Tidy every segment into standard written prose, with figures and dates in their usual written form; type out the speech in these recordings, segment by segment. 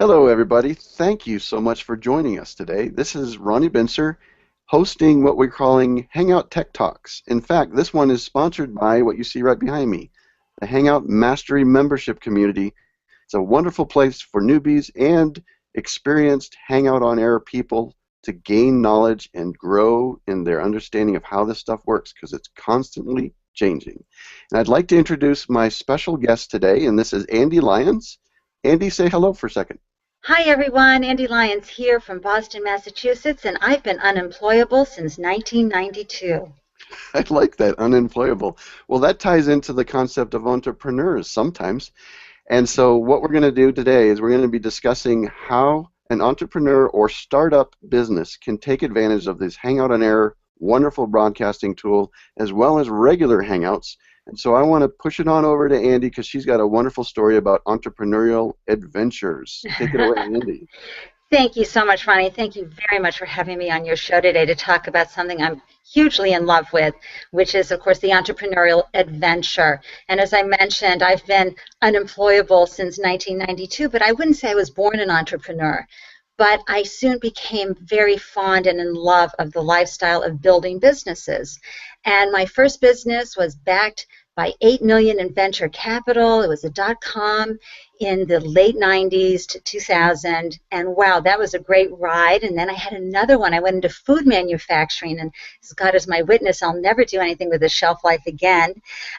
Hello, everybody. Thank you so much for joining us today. This is Ronnie Bincer hosting what we're calling Hangout Tech Talks. In fact, this one is sponsored by what you see right behind me, the Hangout Mastery Membership Community. It's a wonderful place for newbies and experienced Hangout on Air people to gain knowledge and grow in their understanding of how this stuff works because it's constantly changing. And I'd like to introduce my special guest today, and this is Ande Lyons. Andy, say hello for a second. Hi everyone, Ande Lyons here from Boston, Massachusetts, and I've been unemployable since 1992. I like that, unemployable. Well, that ties into the concept of entrepreneurs sometimes. And so what we're going to do today is we're going to be discussing how an entrepreneur or startup business can take advantage of this Hangout on Air wonderful broadcasting tool as well as regular Hangouts. And so I want to push it on over to Ande because she's got a wonderful story about entrepreneurial adventures. Take it away, Ande. Thank you so much, Ronnie. Thank you very much for having me on your show today to talk about something I'm hugely in love with, which is, of course, the entrepreneurial adventure. And as I mentioned, I've been unemployable since 1992, but I wouldn't say I was born an entrepreneur. But I soon became very fond and in love of the lifestyle of building businesses. And my first business was backed by $8 million in venture capital. It was a .com in the late 90s to 2000. And wow, that was a great ride. And then I had another one. I went into food manufacturing, and as God is my witness, I'll never do anything with a shelf life again.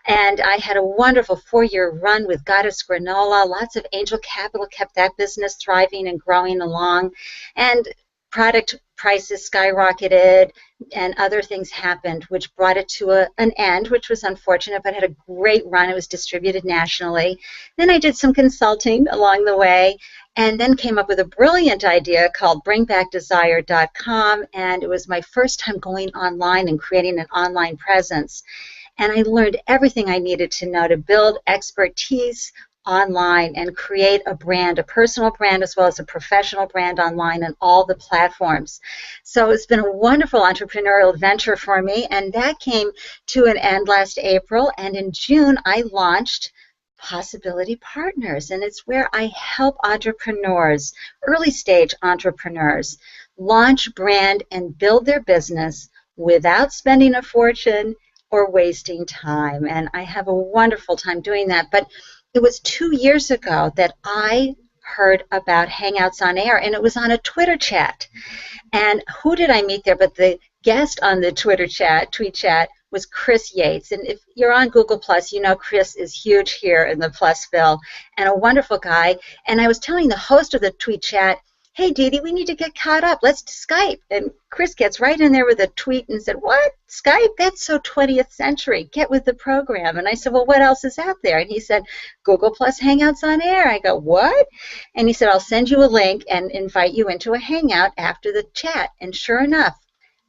And I had a wonderful 4-year run with Goddess Granola. Lots of angel capital kept that business thriving and growing along. And product prices skyrocketed and other things happened which brought it to an end, which was unfortunate, but had a great run. It was distributed nationally. Then I did some consulting along the way and then came up with a brilliant idea called bringbackdesire.com, and it was my first time going online and creating an online presence. And I learned everything I needed to know to build expertise online and create a brand, a personal brand as well as a professional brand online on all the platforms. So it's been a wonderful entrepreneurial adventure for me, and that came to an end last April, and in June I launched Possibility Partners, and it's where I help entrepreneurs, early stage entrepreneurs, launch, brand, and build their business without spending a fortune or wasting time. And I have a wonderful time doing that. But it was 2 years ago that I heard about Hangouts on Air, and it was on a Twitter chat. And who did I meet there but the guest on the tweet chat, was Chris Yates. And if you're on Google+, you know Chris is huge here in the Plusville and a wonderful guy. And I was telling the host of the tweet chat, hey, Dee Dee, we need to get caught up. Let's Skype. And Chris gets right in there with a tweet and said, what? Skype? That's so 20th century. Get with the program. And I said, well, what else is out there? And he said, Google Plus Hangouts on Air. I go, what? And he said, I'll send you a link and invite you into a Hangout after the chat. And sure enough,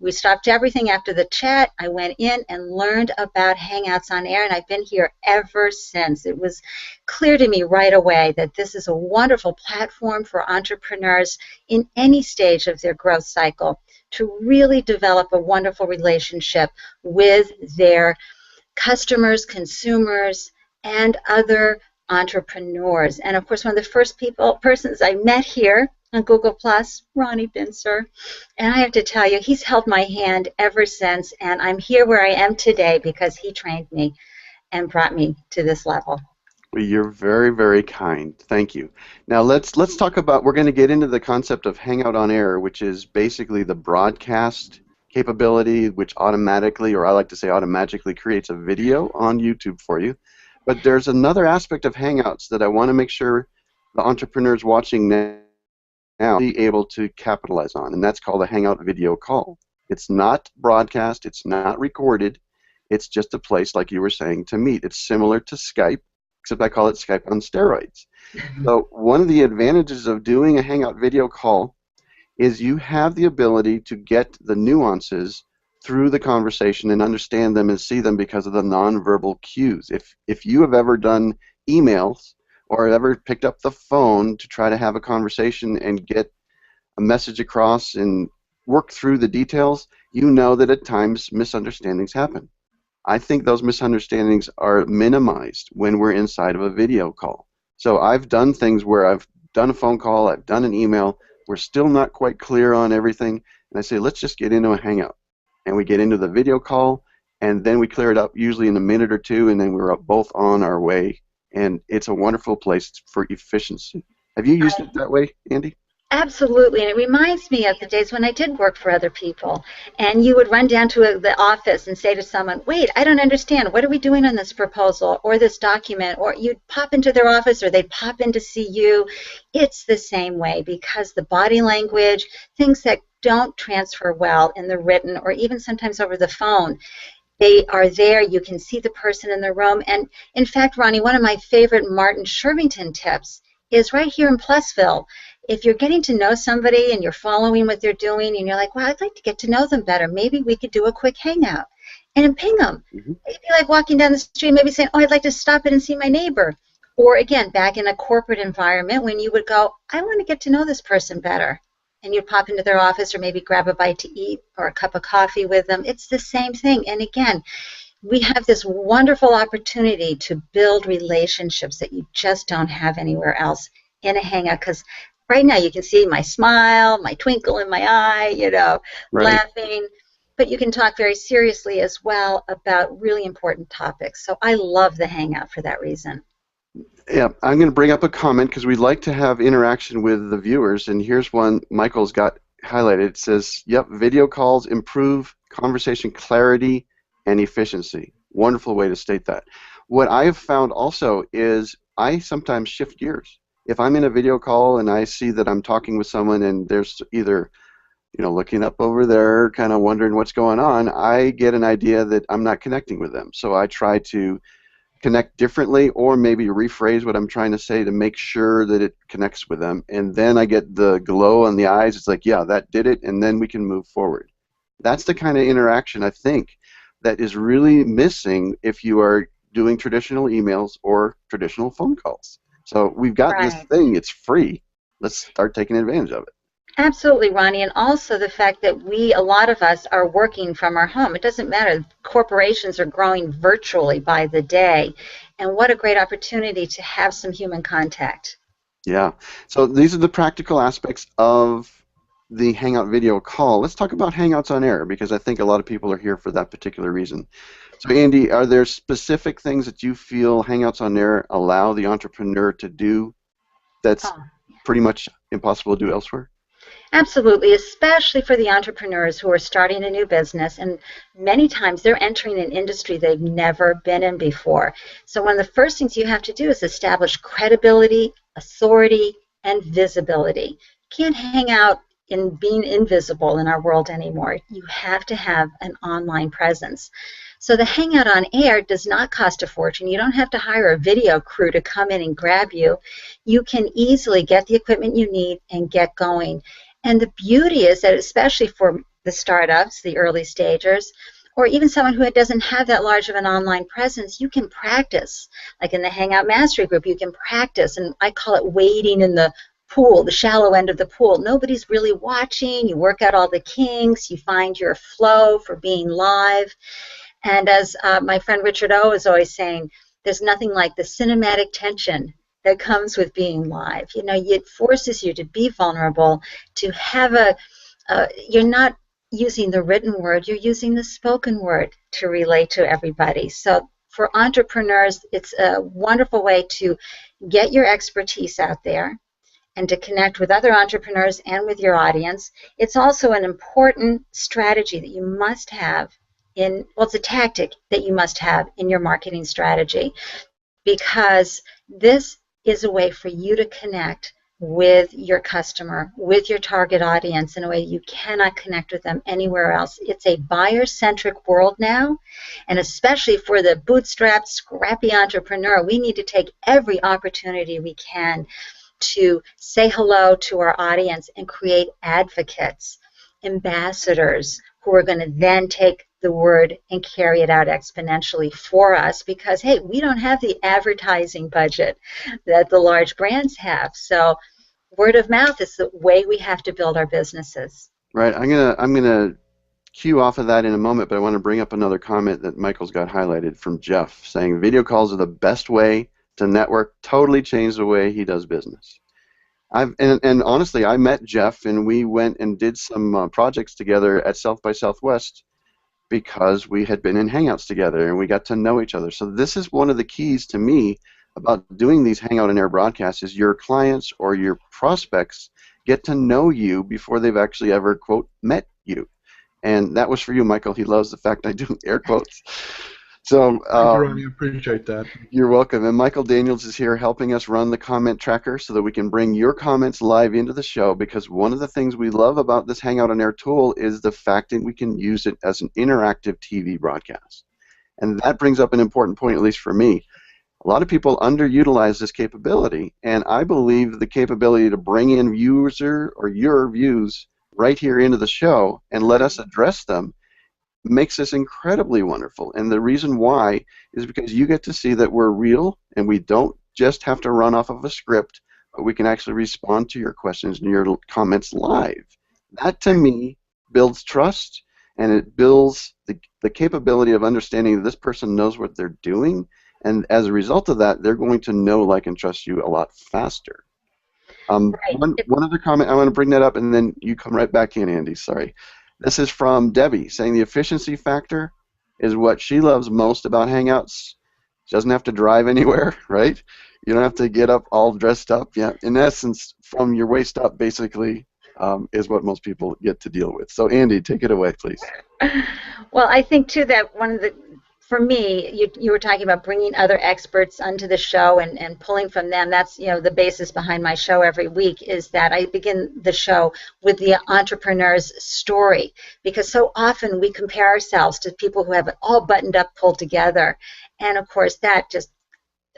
we stopped everything after the chat. I went in and learned about Hangouts on Air, and I've been here ever since. It was clear to me right away that this is a wonderful platform for entrepreneurs in any stage of their growth cycle to really develop a wonderful relationship with their customers, consumers, and other entrepreneurs. And of course, one of the first persons I met here on Google+, Ronnie Bincer. And I have to tell you, he's held my hand ever since, and I'm here where I am today because he trained me and brought me to this level. Well, you're very, very kind. Thank you. Now let's talk about, we're going to get into the concept of Hangout on Air, which is basically the broadcast capability, which automatically, or I like to say automatically, creates a video on YouTube for you. But there's another aspect of Hangouts that I want to make sure the entrepreneurs watching now be able to capitalize on, and that's called a Hangout video call. It's not broadcast, it's not recorded, it's just a place, like you were saying, to meet. It's similar to Skype, except I call it Skype on steroids. So one of the advantages of doing a Hangout video call is you have the ability to get the nuances through the conversation and understand them and see them because of the nonverbal cues. If you have ever done emails or ever picked up the phone to try to have a conversation and get a message across and work through the details, you know that at times misunderstandings happen. I think those misunderstandings are minimized when we're inside of a video call. So I've done things where I've done a phone call, I've done an email, we're still not quite clear on everything, and I say, let's just get into a Hangout. And we get into the video call, and then we clear it up usually in a minute or two, and then we're both on our way. And it's a wonderful place for efficiency. Have you used it that way, Andy? Absolutely, and it reminds me of the days when I did work for other people, and you would run down to the office and say to someone, wait, I don't understand, what are we doing on this proposal or this document? Or you'd pop into their office or they'd pop in to see you. It's the same way, because the body language, things that don't transfer well in the written or even sometimes over the phone, they are there. You can see the person in the room. And in fact, Ronnie, one of my favorite Martin Shervington tips is right here in Plessville. If you're getting to know somebody and you're following what they're doing and you're like, well, I'd like to get to know them better, maybe we could do a quick hangout and ping them. Mm-hmm. It'd be like walking down the street, maybe saying, oh, I'd like to stop in and see my neighbor. Or again, back in a corporate environment when you would go, I want to get to know this person better. And you'd pop into their office or maybe grab a bite to eat or a cup of coffee with them. It's the same thing. And again, we have this wonderful opportunity to build relationships that you just don't have anywhere else in a hangout, because right now you can see my smile, my twinkle in my eye, Right. laughing, but you can talk very seriously as well about really important topics. So I love the hangout for that reason. Yeah, I'm going to bring up a comment because we'd like to have interaction with the viewers, and here's one Michael's got highlighted. It says, yep, video calls improve conversation clarity and efficiency. Wonderful way to state that. What I have found also is I sometimes shift gears. If I'm in a video call and I see that I'm talking with someone and there's either, looking up over there, kind of wondering what's going on, I get an idea that I'm not connecting with them. So I try to connect differently or maybe rephrase what I'm trying to say to make sure that it connects with them. And then I get the glow on the eyes. It's like, yeah, that did it, and then we can move forward. That's the kind of interaction I think that is really missing if you are doing traditional emails or traditional phone calls. So we've got this thing, it's free. Let's start taking advantage of it. Absolutely, Ronnie, and also the fact that a lot of us are working from our home. It doesn't matter. Corporations are growing virtually by the day, and what a great opportunity to have some human contact. Yeah, so these are the practical aspects of the Hangout video call. Let's talk about Hangouts on Air, because I think a lot of people are here for that particular reason. So Andy, are there specific things that you feel Hangouts on Air allow the entrepreneur to do that's pretty much impossible to do elsewhere? Absolutely, especially for the entrepreneurs who are starting a new business, and many times they're entering an industry they've never been in before. So one of the first things you have to do is establish credibility, authority, and visibility. You can't hang out in being invisible in our world anymore. You have to have an online presence. So the Hangout on Air does not cost a fortune. You don't have to hire a video crew to come in and grab you. You can easily get the equipment you need and get going. And the beauty is that, especially for the startups, the early stagers, or even someone who doesn't have that large of an online presence, you can practice. Like in the Hangout Mastery Group, you can practice, and I call it wading in the pool, the shallow end of the pool. Nobody's really watching. You work out all the kinks. You find your flow for being live. And as my friend Richard O is always saying, there's nothing like the cinematic tension that comes with being live. It forces you to be vulnerable, to have you're not using the written word, you're using the spoken word to relate to everybody. So for entrepreneurs, it's a wonderful way to get your expertise out there and to connect with other entrepreneurs and with your audience. It's also an important strategy that you must have it's a tactic that you must have in your marketing strategy, because this is a way for you to connect with your customer, with your target audience in a way you cannot connect with them anywhere else. It's a buyer-centric world now, and especially for the bootstrapped, scrappy entrepreneur, we need to take every opportunity we can to say hello to our audience and create advocates, ambassadors, who are going to then take the word and carry it out exponentially for us, because, hey, we don't have the advertising budget that the large brands have. So word of mouth is the way we have to build our businesses. Right. I'm gonna cue off of that in a moment, but I want to bring up another comment that Michael's got highlighted from Jeff, saying video calls are the best way to network, totally change the way he does business. And honestly, I met Jeff, and we went and did some projects together at South by Southwest because we had been in Hangouts together and we got to know each other. So this is one of the keys to me about doing these Hangout on Air broadcasts is your clients or your prospects get to know you before they've actually ever, quote, met you. And that was for you, Michael. He loves the fact I do air quotes. So thank you, Ronnie. I appreciate that. you're welcome. And Michael Daniels is here helping us run the comment tracker so that we can bring your comments live into the show, because one of the things we love about this Hangout on Air tool is the fact that we can use it as an interactive TV broadcast. And that brings up an important point, at least for me. A lot of people underutilize this capability, and I believe the capability to bring in user or your views right here into the show and let us address them makes this incredibly wonderful. And the reason why is because you get to see that we're real and we don't just have to run off of a script, but we can actually respond to your questions and your comments live. That, to me, builds trust, and it builds the capability of understanding that this person knows what they're doing, and as a result of that, they're going to know, like, and trust you a lot faster. Right. One other comment, I want to bring that up, and then you come right back in, Andy, sorry. This is from Debbie, saying the efficiency factor is what she loves most about Hangouts. She doesn't have to drive anywhere, right? You don't have to get up all dressed up. Yeah, in essence, from your waist up, basically, is what most people get to deal with. So, Andy, take it away, please. Well, I think, too, that one of the, for me, you were talking about bringing other experts onto the show and pulling from them. That's, the basis behind my show every week, is that I begin the show with the entrepreneur's story, because so often we compare ourselves to people who have it all buttoned up, pulled together, and of course that just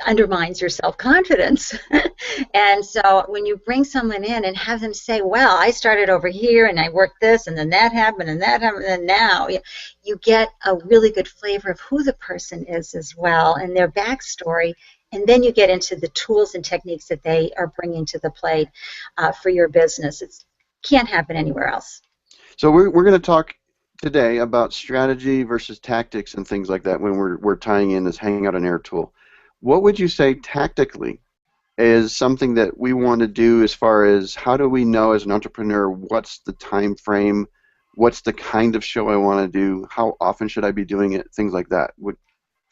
undermines your self-confidence. And so when you bring someone in and have them say, well, I started over here and I worked this and then that happened and that happened, and now you get a really good flavor of who the person is as well and their backstory, and then you get into the tools and techniques that they are bringing to the plate for your business. It can't happen anywhere else. So we're going to talk today about strategy versus tactics and things like that when we're tying in this Hangout on Air tool. What would you say tactically is something that we want to do as far as how do we know as an entrepreneur what's the time frame, what's the kind of show I want to do, how often should I be doing it, things like that. Would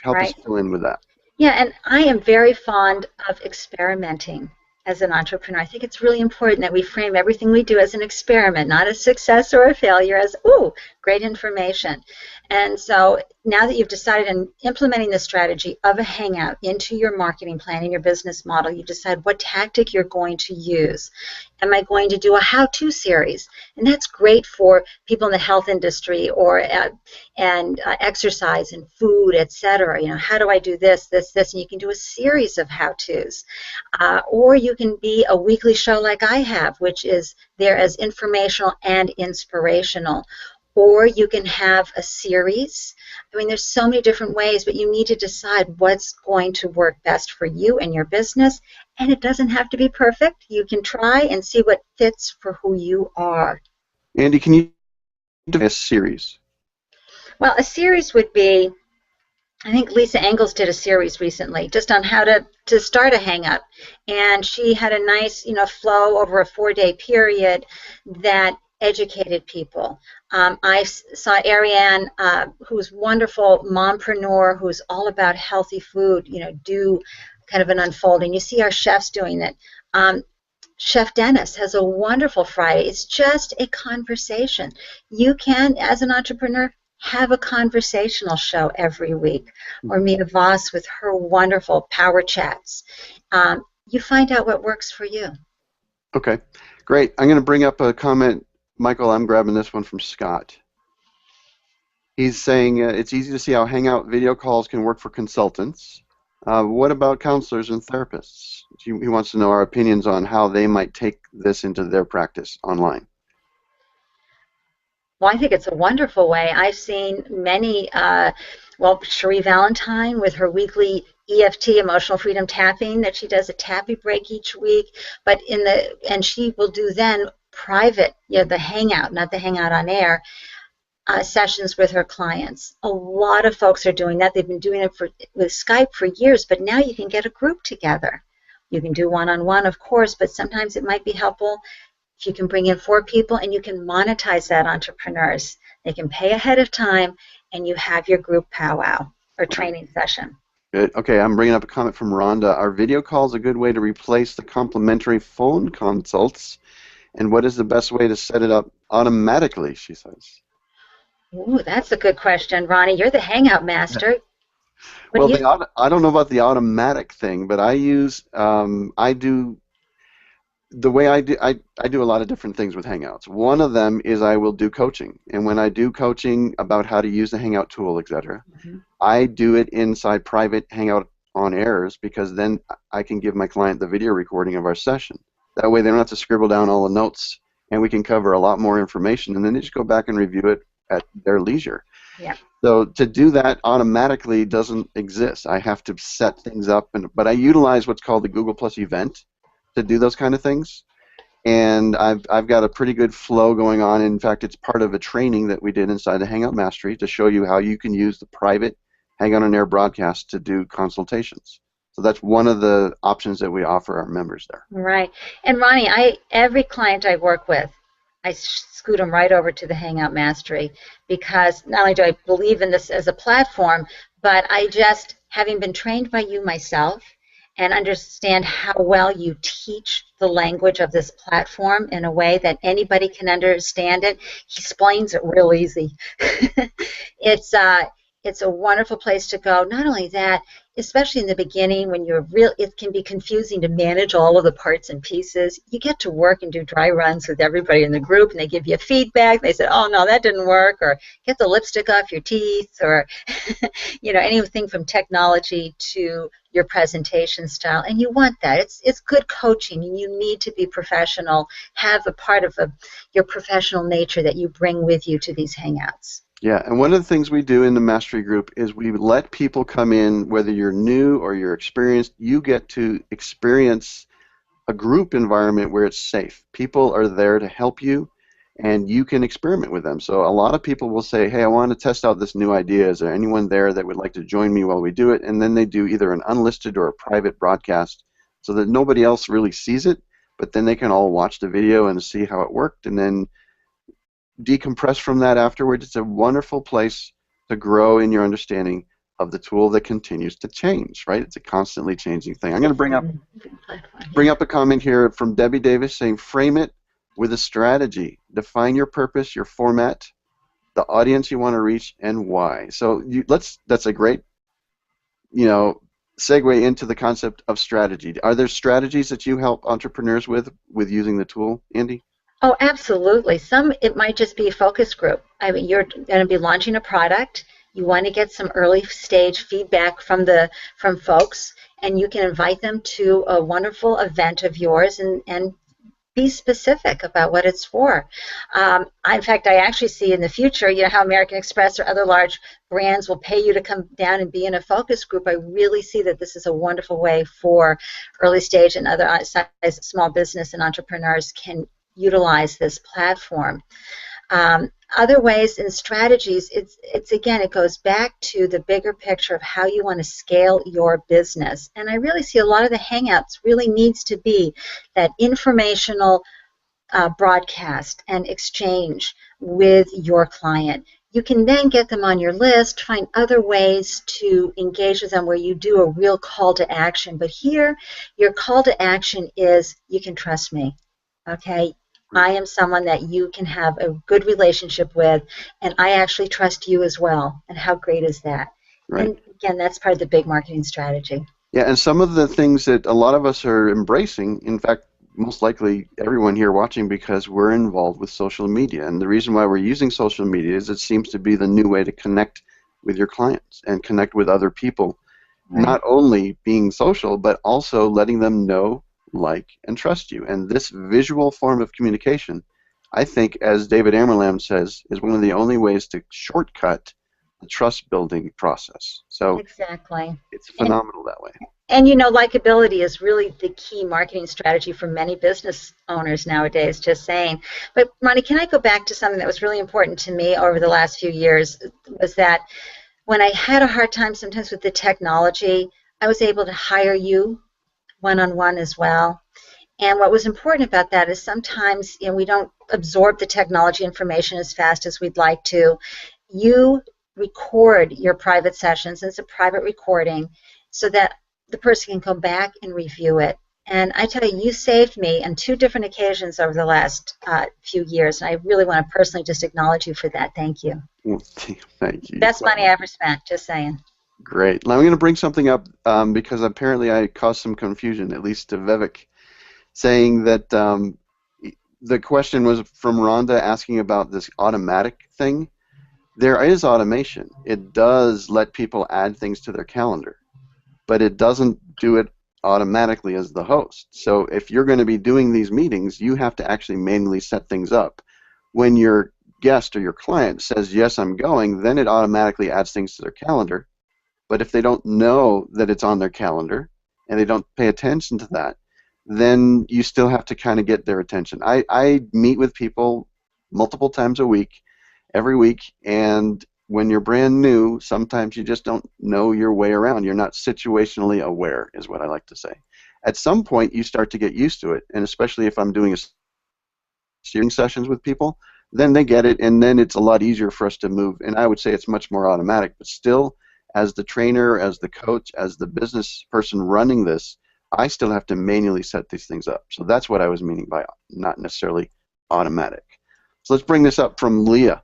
help us fill in with that. Yeah, and I am very fond of experimenting as an entrepreneur. I think it's really important that we frame everything we do as an experiment, not a success or a failure, as, ooh, great information. And so now that you've decided on implementing the strategy of a Hangout into your marketing plan and your business model, you decide what tactic you're going to use. Am I going to do a how-to series? And that's great for people in the health industry or exercise and food, etc. How do I do this, this, this? And you can do a series of how-tos. Or you can be a weekly show like I have, which is there as informational and inspirational. Or you can have a series. I mean, there's so many different ways, but you need to decide what's going to work best for you and your business. And it doesn't have to be perfect. You can try and see what fits for who you are. Andy, can you do a series? Well, a series would be, I think Lisa Engels did a series recently just on how to start a Hangout. And she had a nice, flow over a 4-day period that educated people. I saw Ariane, who's wonderful mompreneur, who's all about healthy food, do kind of an unfolding. You see our chefs doing it. Chef Dennis has a wonderful Friday. It's just a conversation. You can, as an entrepreneur, have a conversational show every week, or Mia Voss with her wonderful power chats. You find out what works for you. Okay, great. I'm going to bring up a comment. Michael, I'm grabbing this one from Scott. He's saying it's easy to see how Hangout video calls can work for consultants. What about counselors and therapists? He wants to know our opinions on how they might take this into their practice online. Well, I think it's a wonderful way. I've seen many, Cherie Valentine with her weekly EFT, emotional freedom tapping, that she does a tappy break each week, and she will do then private, the Hangout, not the Hangout on Air, sessions with her clients. A lot of folks are doing that. They've been doing it with Skype for years, but now you can get a group together You can do one-on-one, of course, but sometimes it might be helpful if you can bring in 4 people and you can monetize that, entrepreneurs. They can pay ahead of time and you have your group powwow or training session. Good. Okay, I'm bringing up a comment from Rhonda. Are video calls a good way to replace the complimentary phone consults? And what is the best way to set it up automatically, she says? Ooh, that's a good question, Ronnie. You're the Hangout master. Well, I don't know about the automatic thing, but I use, I do, the way I do a lot of different things with Hangouts. One of them is I will do coaching. And when I do coaching about how to use the Hangout tool, etc., I do it inside private Hangout on airs because then I can give my client the video recording of our session. That way they don't have to scribble down all the notes and we can cover a lot more information and then they just go back and review it at their leisure. Yeah. So to do that automatically doesn't exist. I have to set things up, but I utilize what's called the Google Plus event to do those kind of things. And I've got a pretty good flow going on. In fact, it's part of a training that we did inside the Hangout Mastery to show you how you can use the private Hangout on Air broadcast to do consultations. So that's one of the options that we offer our members there. Right. And Ronnie, every client I work with, I scoot them right over to the Hangout Mastery because not only do I believe in this as a platform, but I just, having been trained by you myself and understand how well you teach the language of this platform in a way that anybody can understand it. He explains it real easy. It's a wonderful place to go. Not only that, especially in the beginning when it can be confusing to manage all of the parts and pieces. You get to work and do dry runs with everybody in the group and they give you feedback. They say, oh no, that didn't work, or get the lipstick off your teeth, or anything from technology to your presentation style. And you want that. It's good coaching and you need to be professional, have a part of your professional nature that you bring with you to these Hangouts. Yeah, and one of the things we do in the Mastery Group is we let people come in, whether you're new or you're experienced, you get to experience a group environment where it's safe. People are there to help you, and you can experiment with them. So a lot of people will say, hey, I want to test out this new idea. Is there anyone there that would like to join me while we do it? And then they do either an unlisted or a private broadcast so that nobody else really sees it, but then they can all watch the video and see how it worked, and then decompress from that afterwards. It's a wonderful place to grow in your understanding of the tool that continues to change, right? It's a constantly changing thing. I'm going to bring up a comment here from Debbie Davis saying, frame it with a strategy. Define your purpose, your format, the audience you want to reach, and why. So that's a great, segue into the concept of strategy. Are there strategies that you help entrepreneurs with using the tool, Andy? Oh, absolutely. It might just be a focus group. I mean, you're going to be launching a product. You want to get some early stage feedback from folks, and you can invite them to a wonderful event of yours and be specific about what it's for. In fact, I actually see in the future, how American Express or other large brands will pay you to come down and be in a focus group. I really see that this is a wonderful way for early stage and other size small business and entrepreneurs can utilize this platform. Other ways and strategies, it goes back to the bigger picture of how you want to scale your business. And I really see a lot of the Hangouts really needs to be that informational broadcast and exchange with your client. You can then get them on your list, find other ways to engage with them where you do a real call to action. But here, your call to action is, you can trust me, okay? I am someone that you can have a good relationship with, and I actually trust you as well. And how great is that? Right. And again, that's part of the big marketing strategy. Yeah, and some of the things that a lot of us are embracing, in fact, most likely everyone here watching, because we're involved with social media. And the reason why we're using social media is it seems to be the new way to connect with your clients and connect with other people. Right. Not only being social, but also letting them know, like, and trust you. And this visual form of communication, I think, as David Amerlam says, is one of the only ways to shortcut the trust-building process. So exactly, it's phenomenal that way. And likability is really the key marketing strategy for many business owners nowadays, just saying. But Ronnie, can I go back to something that was really important to me over the last few years, was that when I had a hard time sometimes with the technology, I was able to hire you one-on-one as well. And what was important about that is sometimes we don't absorb the technology information as fast as we'd like to. You record your private sessions. It's a private recording so that the person can go back and review it. And I tell you, you saved me on 2 different occasions over the last few years, and I really want to personally just acknowledge you for that. Thank you. Well, thank you. Best money I ever spent, just saying. Great. Now I'm going to bring something up because apparently I caused some confusion, at least to Vivek, saying that the question was from Rhonda asking about this automatic thing. There is automation. It does let people add things to their calendar, but it doesn't do it automatically as the host. So if you're going to be doing these meetings, you have to actually manually set things up. When your guest or your client says, yes, I'm going, then it automatically adds things to their calendar. But if they don't know that it's on their calendar and they don't pay attention to that, then you still have to kind of get their attention. I meet with people multiple times a week, every week, and when you're brand new, sometimes you just don't know your way around. You're not situationally aware, is what I like to say. At some point, you start to get used to it, and especially if I'm doing steering sessions with people, then they get it, and then it's a lot easier for us to move. And I would say it's much more automatic, but still, as the trainer, as the coach, as the business person running this, I still have to manually set these things up. So that's what I was meaning by not necessarily automatic. So let's bring this up from Leah.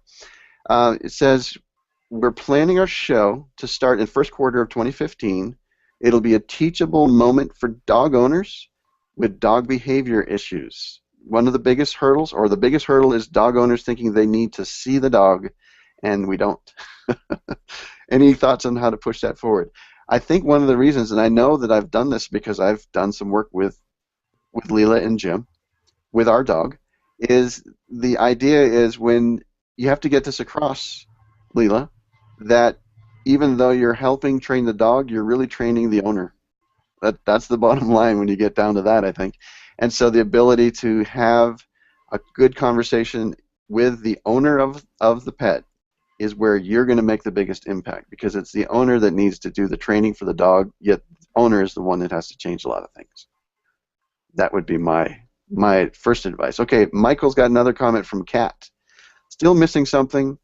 It says, we're planning our show to start in first quarter of 2015. It'll be a teachable moment for dog owners with dog behavior issues. One of the biggest hurdles, or the biggest hurdle, is dog owners thinking they need to see the dog, and we don't. Any thoughts on how to push that forward? I think one of the reasons, and I know that I've done this because I've done some work with Leela and Jim, with our dog, is the idea is when you have to get this across, Leela, that even though you're helping train the dog, you're really training the owner. That's the bottom line when you get down to that, I think. And so the ability to have a good conversation with the owner of the pet is where you're going to make the biggest impact, because it's the owner that needs to do the training for the dog, yet the owner is the one that has to change a lot of things. That would be my first advice. Okay, Michael's got another comment from Kat. Still missing something.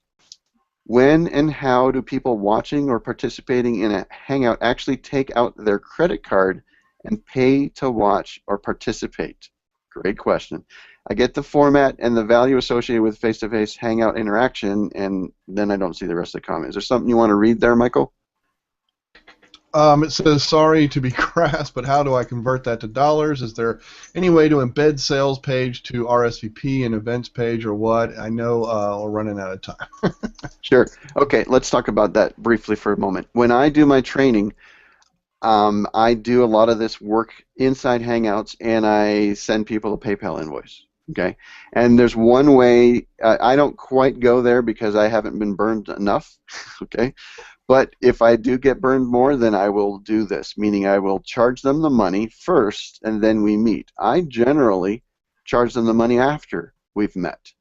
When and how do people watching or participating in a Hangout actually take out their credit card and pay to watch or participate? Great question. I get the format and the value associated with face-to-face Hangout interaction, and then I don't see the rest of the comment. Is there something you want to read there, Michael? It says, sorry to be crass, but how do I convert that to dollars? Is there any way to embed sales page to RSVP and events page, or what? I know we're running out of time. Sure. Okay, let's talk about that briefly for a moment. When I do my training, I do a lot of this work inside Hangouts, and I send people a PayPal invoice. Okay, and there's one way. I don't quite go there because I haven't been burned enough. Okay, but if I do get burned more, then I will do this, meaning I will charge them the money first, and then we meet. I generally charge them the money after we've met.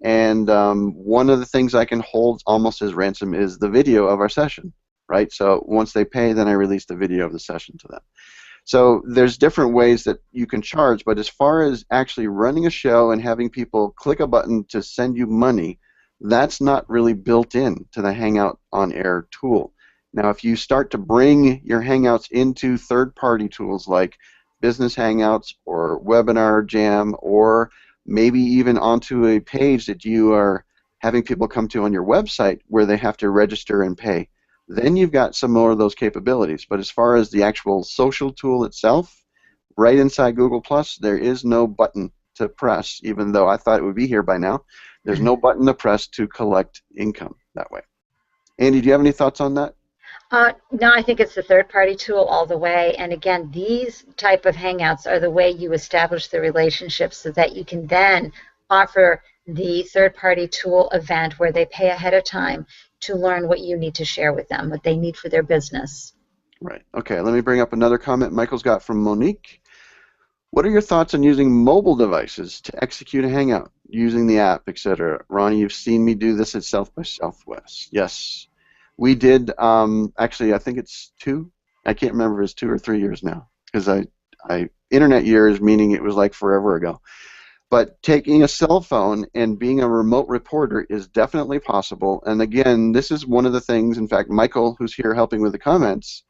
And one of the things I can hold almost as ransom is the video of our session, right? So once they pay, then I release the video of the session to them. So there's different ways that you can charge, but as far as actually running a show and having people click a button to send you money, that's not really built in to the Hangout on Air tool. Now, if you start to bring your Hangouts into third-party tools like Business Hangouts or Webinar Jam, or maybe even onto a page that you are having people come to on your website where they have to register and pay, then you've got some more of those capabilities. But as far as the actual social tool itself, right inside Google+, there is no button to press, even though I thought it would be here by now. There's no button to press to collect income that way. Andy, do you have any thoughts on that? No, I think it's the third-party tool all the way. And again, these type of Hangouts are the way you establish the relationship so that you can then offer the third-party tool event where they pay ahead of time to learn what you need to share with them, what they need for their business. Right. Okay, let me bring up another comment Michael's got from Monique. What are your thoughts on using mobile devices to execute a Hangout, using the app, etc.? Ronnie, you've seen me do this at South by Southwest. Yes. We did, actually, I think it's 2. I can't remember if it's 2 or 3 years now, because internet years, meaning it was like forever ago. But taking a cell phone and being a remote reporter is definitely possible. And again, this is one of the things, in fact, Michael, who's here helping with the comments,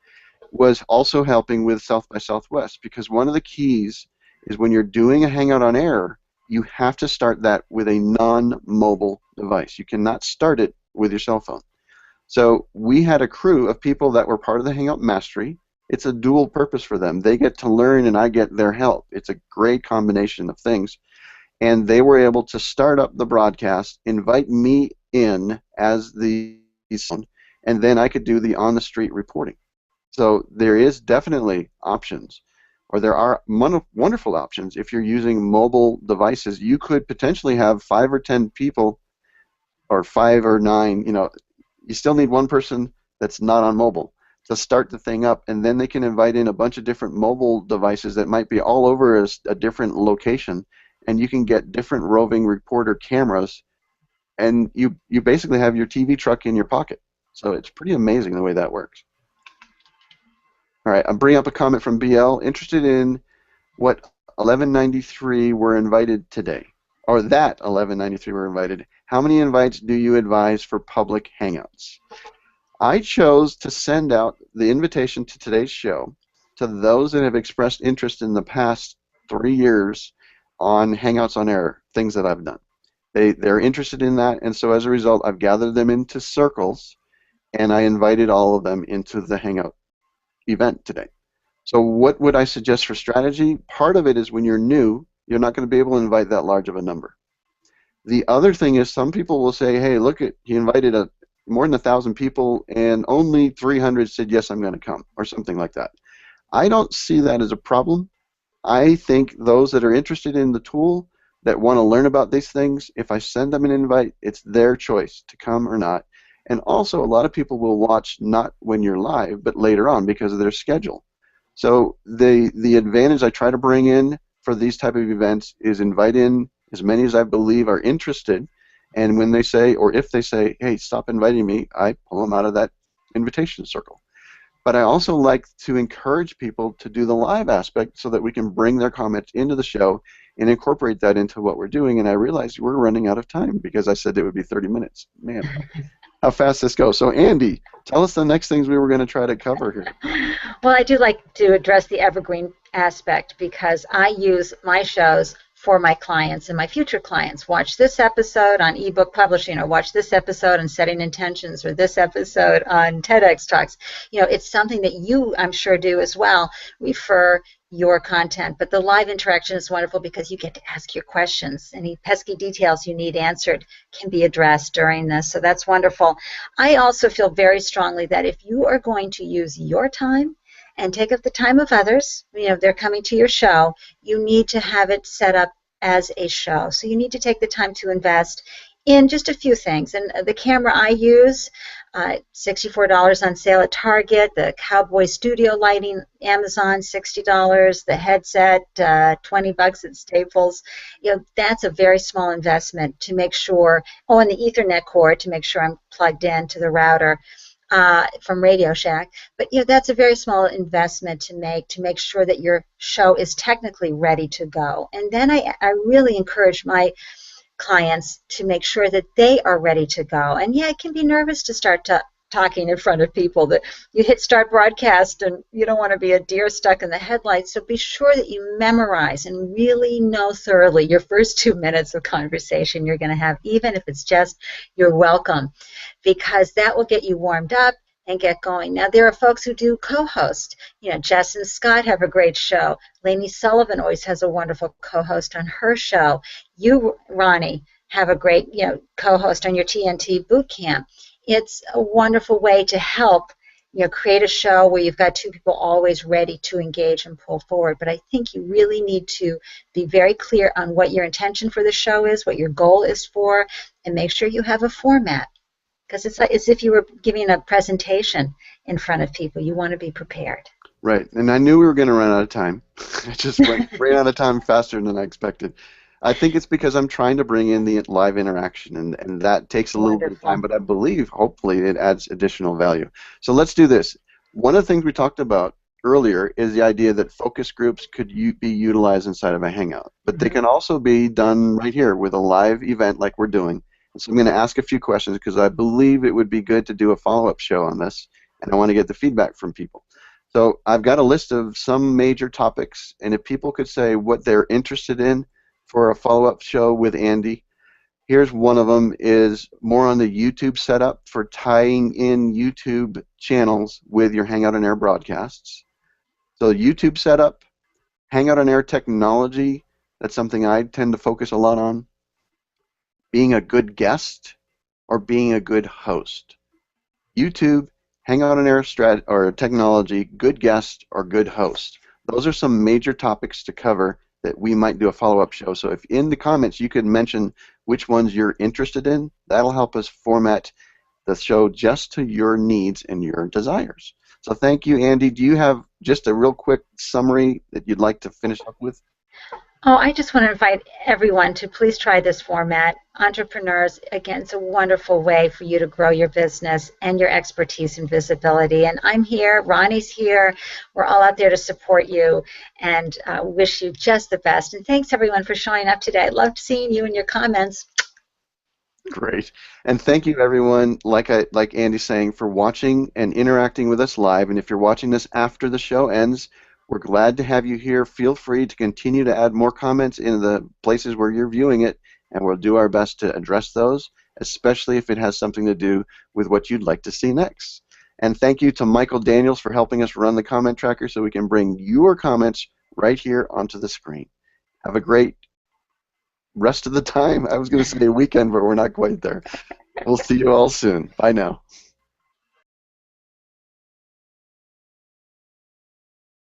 was also helping with South by Southwest, because one of the keys is when you're doing a Hangout on Air, you have to start that with a non-mobile device. You cannot start it with your cell phone. So we had a crew of people that were part of the Hangout Mastery. It's a dual purpose for them. They get to learn and I get their help. It's a great combination of things. And they were able to start up the broadcast, invite me in as the sound, and then I could do the on-the-street reporting. So there is definitely options, or there are wonderful options. If you're using mobile devices, you could potentially have 5 or 10 people, or 5 or 9, you still need one person that's not on mobile to start the thing up, and then they can invite in a bunch of different mobile devices that might be all over a different location, and you can get different roving reporter cameras, and you basically have your TV truck in your pocket. So it's pretty amazing the way that works. All right, I'm bringing up a comment from BL. Interested in what 1193 were invited today, or that 1193 were invited. How many invites do you advise for public Hangouts? I chose to send out the invitation to today's show to those that have expressed interest in the past 3 years on Hangouts on Air, things that I've done. They're interested in that, and so as a result, I've gathered them into circles, and I invited all of them into the Hangout event today. So what would I suggest for strategy? Part of it is when you're new, you're not going to be able to invite that large of a number. The other thing is some people will say, hey, look, he invited more than 1,000 people, and only 300 said, yes, I'm going to come, or something like that. I don't see that as a problem. I think those that are interested in the tool, that want to learn about these things, if I send them an invite, it's their choice to come or not. And also, a lot of people will watch not when you're live, but later on because of their schedule. So the advantage I try to bring in for these type of events is invite in as many as I believe are interested, and when they say, or if they say, hey, stop inviting me, I pull them out of that invitation circle. But I also like to encourage people to do the live aspect so that we can bring their comments into the show and incorporate that into what we're doing. And I realized we're running out of time because I said it would be 30 minutes. Man, how fast this goes. So Andy, tell us the next things we were going to try to cover here. Well, I do like to address the evergreen aspect because I use my shows for my clients and my future clients. Watch this episode on ebook publishing, or watch this episode on setting intentions, or this episode on TEDx Talks. It's something that you, I'm sure, do as well. Refer your content, but the live interaction is wonderful because you get to ask your questions. Any pesky details you need answered can be addressed during this, so that's wonderful. I also feel very strongly that if you are going to use your time and take up the time of others, they're coming to your show, you need to have it set up as a show. So you need to take the time to invest in just a few things. And the camera I use, $64 on sale at Target. The Cowboy Studio lighting, Amazon, $60. The headset, $20 at Staples. That's a very small investment to make sure. Oh, and the Ethernet cord to make sure I'm plugged in to the router from Radio Shack. But that's a very small investment to make sure that your show is technically ready to go. And then I really encourage my clients to make sure that they are ready to go. And it can be nervous to start talking in front of people, that you hit start broadcast and you don't want to be a deer stuck in the headlights. So be sure that you memorize and really know thoroughly your first 2 minutes of conversation you're going to have, even if it's just you're welcome, because that will get you warmed up and get going. Now, there are folks who do co-host. Jess and Scott have a great show. Lainey Sullivan always has a wonderful co-host on her show. You, Ronnie, have a great co-host on your TNT boot camp. It's a wonderful way to help create a show where you've got two people always ready to engage and pull forward. But I think you really need to be very clear on what your intention for the show is, what your goal is for, and make sure you have a format. Because it's like as if you were giving a presentation in front of people. You want to be prepared. Right, and I knew we were going to run out of time. I just ran out of time faster than I expected. I think it's because I'm trying to bring in the live interaction, and that takes a little bit of time, but I believe, hopefully, it adds additional value. So let's do this. One of the things we talked about earlier is the idea that focus groups could be utilized inside of a Hangout. But they can also be done right here with a live event like we're doing. And so I'm going to ask a few questions because I believe it would be good to do a follow-up show on this, and I want to get the feedback from people. So I've got a list of some major topics, and if people could say what they're interested in for a follow-up show with Andy. Here's one of them is more on the YouTube setup for tying in YouTube channels with your Hangout on Air broadcasts. So YouTube setup, Hangout on Air technology, that's something I tend to focus a lot on. Being a good guest or being a good host. YouTube, Hangout on Air or technology, good guest or good host. Those are some major topics to cover that we might do a follow-up show. So if in the comments you could mention which ones you're interested in, that'll help us format the show just to your needs and your desires. So thank you, Andy. Do you have just a real quick summary that you'd like to finish up with? Oh, I just want to invite everyone to please try this format. Entrepreneurs, again, it's a wonderful way for you to grow your business and your expertise and visibility. And I'm here, Ronnie's here. We're all out there to support you and wish you just the best. And thanks, everyone, for showing up today. I loved seeing you in your comments. Great. And thank you, everyone, like Andy's saying, for watching and interacting with us live. And if you're watching this after the show ends, we're glad to have you here. Feel free to continue to add more comments in the places where you're viewing it, and we'll do our best to address those, especially if it has something to do with what you'd like to see next. And thank you to Michael Daniels for helping us run the comment tracker so we can bring your comments right here onto the screen. Have a great rest of the time. I was going to say weekend, but we're not quite there. We'll see you all soon. Bye now.